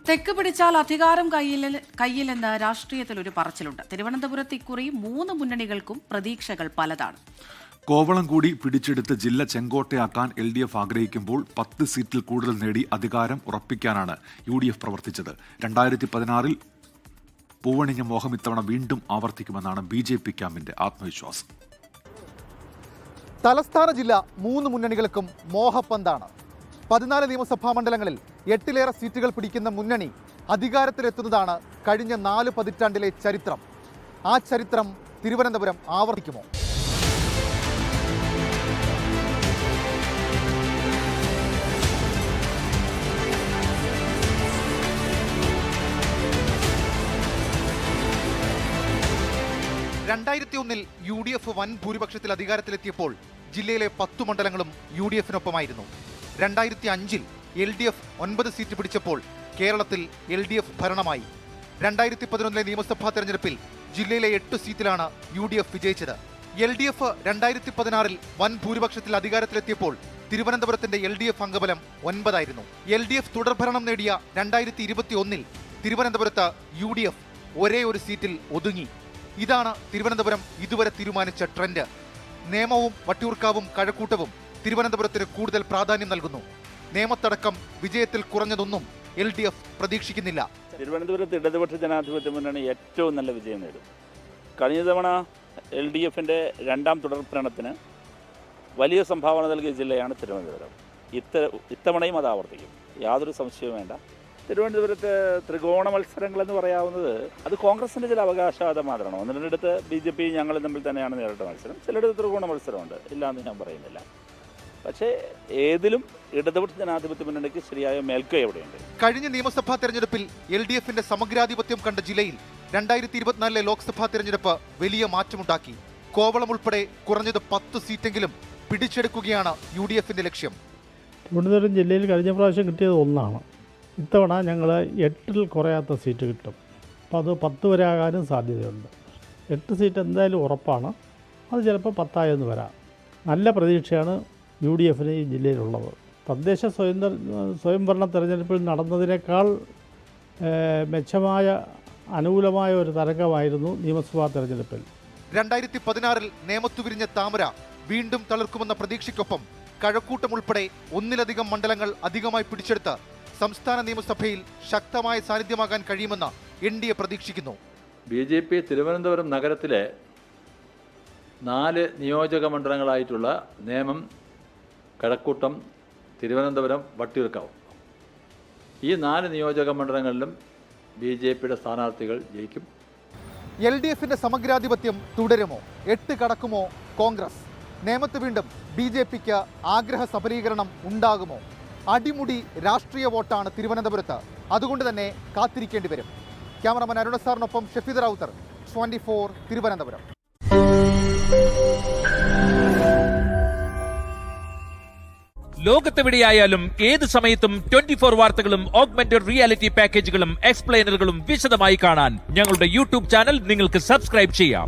തെക്ക് പിടിച്ചാൽ അധികാരം കയ്യിലെന്ന് രാഷ്ട്രീയത്തിൽ ഒരു പറച്ചിലുണ്ട്. തിരുവനന്തപുരത്ത് ഇക്കുറി 3 മുന്നണികൾക്കും പ്രതീക്ഷകൾ പലതാണ്. കോവളം കൂടി പിടിച്ചെടുത്ത് ജില്ല ചെങ്കോട്ടയാക്കാൻ LDF ആഗ്രഹിക്കുമ്പോൾ 10 സീറ്റിൽ കൂടുതൽ നേടി അധികാരം ഉറപ്പിക്കാനാണ് UDF പ്രവർത്തിച്ചത്. 2016-ൽ പൂവണിഞ്ഞ മോഹം ഇത്തവണ വീണ്ടും ആവർത്തിക്കുമെന്നാണ് BJP ക്യാമ്പിന്റെ ആത്മവിശ്വാസം. തലസ്ഥാന ജില്ല 3 മുന്നണികൾക്കും മോഹപ്പന്താണ്. 14 നിയമസഭാ മണ്ഡലങ്ങളിൽ 8ലേറെ സീറ്റുകൾ പിടിക്കുന്ന മുന്നണി അധികാരത്തിലെത്തുന്നതാണ് കഴിഞ്ഞ 4 പതിറ്റാണ്ടിലെ ചരിത്രം. ആ ചരിത്രം തിരുവനന്തപുരം ആവർത്തിക്കുമോ? ൽ UDF വൻ ഭൂരിപക്ഷത്തിൽ അധികാരത്തിലെത്തിയപ്പോൾ ജില്ലയിലെ 10 മണ്ഡലങ്ങളും UDF-നൊപ്പമായിരുന്നു. 2005-ൽ LDF 9 സീറ്റ് പിടിച്ചപ്പോൾ കേരളത്തിൽ LDF ഭരണമായി. 2011-ലെ നിയമസഭാ തെരഞ്ഞെടുപ്പിൽ ജില്ലയിലെ 8 സീറ്റിലാണ് UDF വിജയിച്ചത്. LDF 2016-ൽ വൻ ഭൂരിപക്ഷത്തിൽ അധികാരത്തിലെത്തിയപ്പോൾ തിരുവനന്തപുരത്തിന്റെ LDF അംഗബലം 9 ആയിരുന്നു. LDF തുടർഭരണം നേടിയ 2021-ൽ തിരുവനന്തപുരത്ത് UDF ഒരേ ഒരു സീറ്റിൽ ഒതുങ്ങി. ഇതാണ് തിരുവനന്തപുരം ഇതുവരെ തീരുമാനിച്ച ട്രെൻഡ്. നേമവും വട്ടിയൂർക്കാവും കഴക്കൂട്ടവും തിരുവനന്തപുരത്തിന് കൂടുതൽ പ്രാധാന്യം നൽകുന്നു. നേമത്തടക്കം വിജയത്തിൽ കുറഞ്ഞതൊന്നും LDF പ്രതീക്ഷിക്കുന്നില്ല. തിരുവനന്തപുരത്ത് ഇടതുപക്ഷ ജനാധിപത്യ മുന്നണി ഏറ്റവും നല്ല വിജയം നേടും. കഴിഞ്ഞ തവണ LDF-ന്റെ 2ാം തുടർഭരണത്തിന് വലിയ സംഭാവന നൽകിയ ജില്ലയാണ് തിരുവനന്തപുരം. ഇത്തവണയും അത് ആവർത്തിക്കും, യാതൊരു സംശയവും വേണ്ട. തിരുവനന്തപുരത്ത് ത്രികോണ മത്സരങ്ങൾ എന്ന് പറയാവുന്നത് അത് കോൺഗ്രസിന്റെ ചില അവകാശവാദം മാത്രമാണ്. 1-2 BJP ഞങ്ങളും തമ്മിൽ തന്നെയാണ് നേരിട്ട മത്സരം. ചിലയിടത്ത് ത്രികോണ മത്സരമുണ്ട്, ഇല്ലാന്ന് ഞാൻ പറയുന്നില്ല. പക്ഷേ ഏതിലും ഇടതുപക്ഷ ജനാധിപത്യ മുന്നണിക്ക് ശരിയായ മേൽക്കൈ എവിടെയുണ്ട്. കഴിഞ്ഞ നിയമസഭാ തെരഞ്ഞെടുപ്പിൽ LDF-ന്റെ സമഗ്രാധിപത്യം കണ്ട ജില്ലയിൽ 2024-ലെ ലോക്സഭാ തെരഞ്ഞെടുപ്പ് വലിയ മാറ്റമുണ്ടാക്കി. കോവളം ഉൾപ്പെടെ കുറഞ്ഞത് 10 സീറ്റെങ്കിലും പിടിച്ചെടുക്കുകയാണ് UDF-ന്റെ ലക്ഷ്യം. തിരുവനന്തപുരം ജില്ലയിൽ കഴിഞ്ഞ പ്രാവശ്യം കിട്ടിയത് 1 ഇത്തവണ ഞങ്ങൾ 8-ൽ കുറയാത്ത സീറ്റ് കിട്ടും. അപ്പോൾ അത് 10 വരെ ആകാനും സാധ്യതയുണ്ട്. 8 സീറ്റ് എന്തായാലും ഉറപ്പാണ്. അത് ചിലപ്പോൾ 10 വരാം. നല്ല പ്രതീക്ഷയാണ് UDF-ന് ഈ ജില്ലയിലുള്ളത്. തദ്ദേശ സ്വയംഭരണ തെരഞ്ഞെടുപ്പിൽ നടന്നതിനേക്കാൾ മെച്ചമായ അനുകൂലമായ ഒരു തരംഗമായിരുന്നു നിയമസഭാ തെരഞ്ഞെടുപ്പിൽ. 2016-ൽ നേമത്തു വിരിഞ്ഞ താമര വീണ്ടും തളിർക്കുമെന്ന പ്രതീക്ഷയ്ക്കൊപ്പം കഴക്കൂട്ടം ഉൾപ്പെടെ 1-ലധികം മണ്ഡലങ്ങൾ അധികമായി പിടിച്ചെടുത്ത് സംസ്ഥാന നിയമസഭയിൽ ശക്തമായ സാന്നിധ്യമാകാൻ കഴിയുമെന്ന് NDA പ്രതീക്ഷിക്കുന്നു. BJP തിരുവനന്തപുരം നഗരത്തിലെ 4 നിയോജക മണ്ഡലങ്ങളായിട്ടുള്ള നേമം, കഴക്കൂട്ടം, തിരുവനന്തപുരം, വട്ടിയൂർക്കാവ്, ഈ 4 നിയോജക മണ്ഡലങ്ങളിലും BJP-യുടെ സ്ഥാനാർത്ഥികൾ ജയിക്കും. LDF-ന്റെ സമഗ്രാധിപത്യം തുടരുമോ? 8 കടക്കുമോ കോൺഗ്രസ്? നേമത്ത് വീണ്ടും BJP-ക്ക് ആഗ്രഹ സബലീകരണം ഉണ്ടാകുമോ? അടിമുടി രാഷ്ട്രീയ വോട്ടാണ് തിരുവനന്തപുരത്ത്. അതുകൊണ്ട് തന്നെ കാത്തിരിക്കേണ്ടി വരും. ക്യാമറമാൻ അരുണ സാറിനൊപ്പം ഷഫീദ് റൌത്തർ, 24 തിരുവനന്തപുരം. ലോകത്തെവിടെയായാലും ഏത് സമയത്തും 24 വാർത്തകളും ഓഗ്മെന്റഡ് റിയാലിറ്റി പാക്കേജുകളും എക്സ്പ്ലെയിനറുകളും വിശദമായി കാണാൻ ഞങ്ങളുടെ YouTube ചാനൽ നിങ്ങൾക്ക് സബ്സ്ക്രൈബ് ചെയ്യാം.